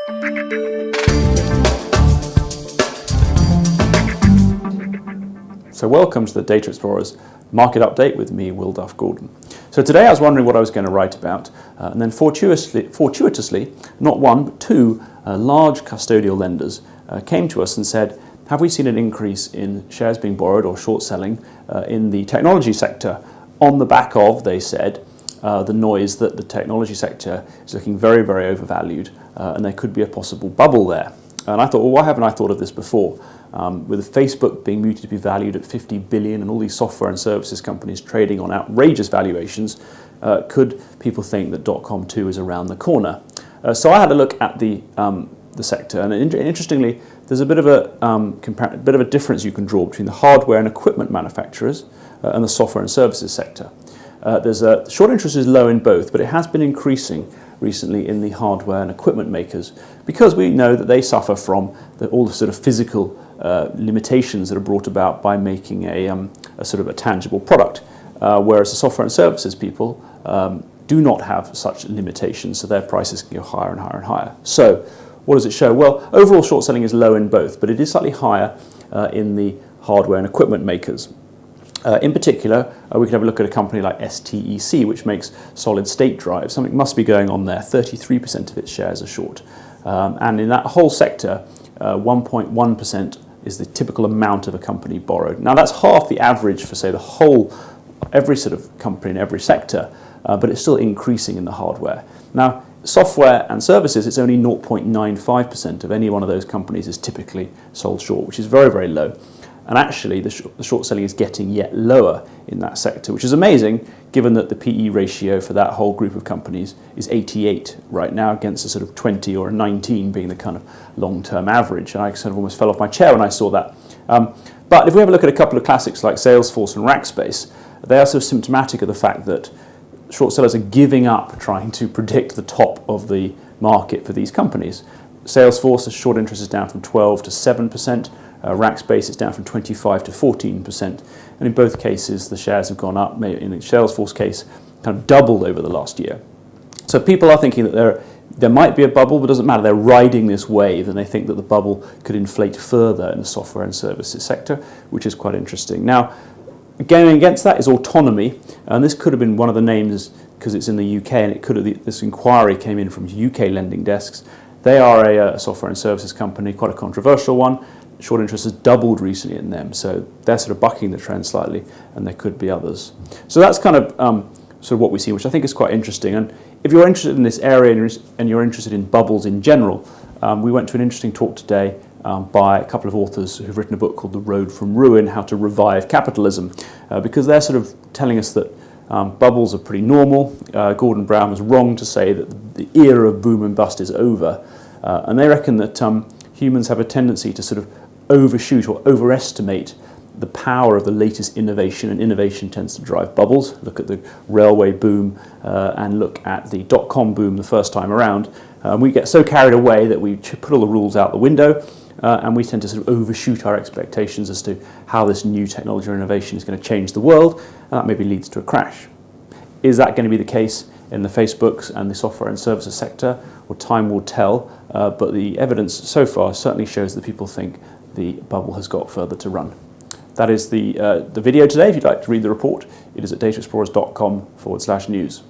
So welcome to the Data Explorer's Market Update with me, Will Duff Gordon. So today I was wondering what I was going to write about, and then fortuitously, not one but two large custodial lenders came to us and said, have we seen an increase in shares being borrowed or short selling in the technology sector on the back of, they said, the noise that the technology sector is looking very, very overvalued and there could be a possible bubble there. And I thought, well, why haven't I thought of this before? With Facebook being mooted to be valued at 50 billion and all these software and services companies trading on outrageous valuations, could people think that Dotcom II is around the corner? So I had a look at the sector, and interestingly, there's a bit of a difference you can draw between the hardware and equipment manufacturers and the software and services sector. Short interest is low in both, but it has been increasing recently in the hardware and equipment makers because we know that they suffer from all the sort of physical limitations that are brought about by making a sort of a tangible product, whereas the software and services people do not have such limitations, so their prices can go higher and higher and higher. So what does it show? Well, overall short selling is low in both, but it is slightly higher in the hardware and equipment makers. In particular, we could have a look at a company like Stec, which makes solid-state drives. Something must be going on there. 33% of its shares are short. And in that whole sector, 1.1% is the typical amount of a company borrowed. Now, that's half the average for, say, every sort of company in every sector, but it's still increasing in the hardware. Now, software and services, it's only 0.95% of any one of those companies is typically sold short, which is very, very low. And actually, the short selling is getting yet lower in that sector, which is amazing, given that the PE ratio for that whole group of companies is 88 right now, against a sort of 20 or a 19 being the kind of long-term average. And I sort of almost fell off my chair when I saw that. But if we have a look at a couple of classics like Salesforce and Rackspace, they are sort of symptomatic of the fact that short sellers are giving up trying to predict the top of the market for these companies. Salesforce's short interest is down from 12 to 7%. Rackspace is down from 25 to 14%, and in both cases the shares have gone up. In the Salesforce case, kind of doubled over the last year. So people are thinking that there might be a bubble, but it doesn't matter. They're riding this wave, and they think that the bubble could inflate further in the software and services sector, which is quite interesting. Now, going against that is Autonomy, and this could have been one of the names because it's in the UK, and it could have. This inquiry came in from UK lending desks. They are a software and services company, quite a controversial one. Short interest has doubled recently in them, so they're sort of bucking the trend slightly, and there could be others. So that's kind of sort of what we see, which I think is quite interesting. And if you're interested in this area and you're interested in bubbles in general, we went to an interesting talk today by a couple of authors who've written a book called The Road from Ruin, How to Revive Capitalism, because they're sort of telling us that bubbles are pretty normal. Gordon Brown was wrong to say that the era of boom and bust is over, and they reckon that humans have a tendency to sort of overshoot or overestimate the power of the latest innovation, and innovation tends to drive bubbles. Look at the railway boom and look at the dot-com boom the first time around. We get so carried away that we put all the rules out the window, and we tend to sort of overshoot our expectations as to how this new technology or innovation is going to change the world, and that maybe leads to a crash. Is that going to be the case in the Facebooks and the software and services sector? Well, time will tell, but the evidence so far certainly shows that people think the bubble has got further to run. That is the video today. If you'd like to read the report, it is at dataexplorers.com/news.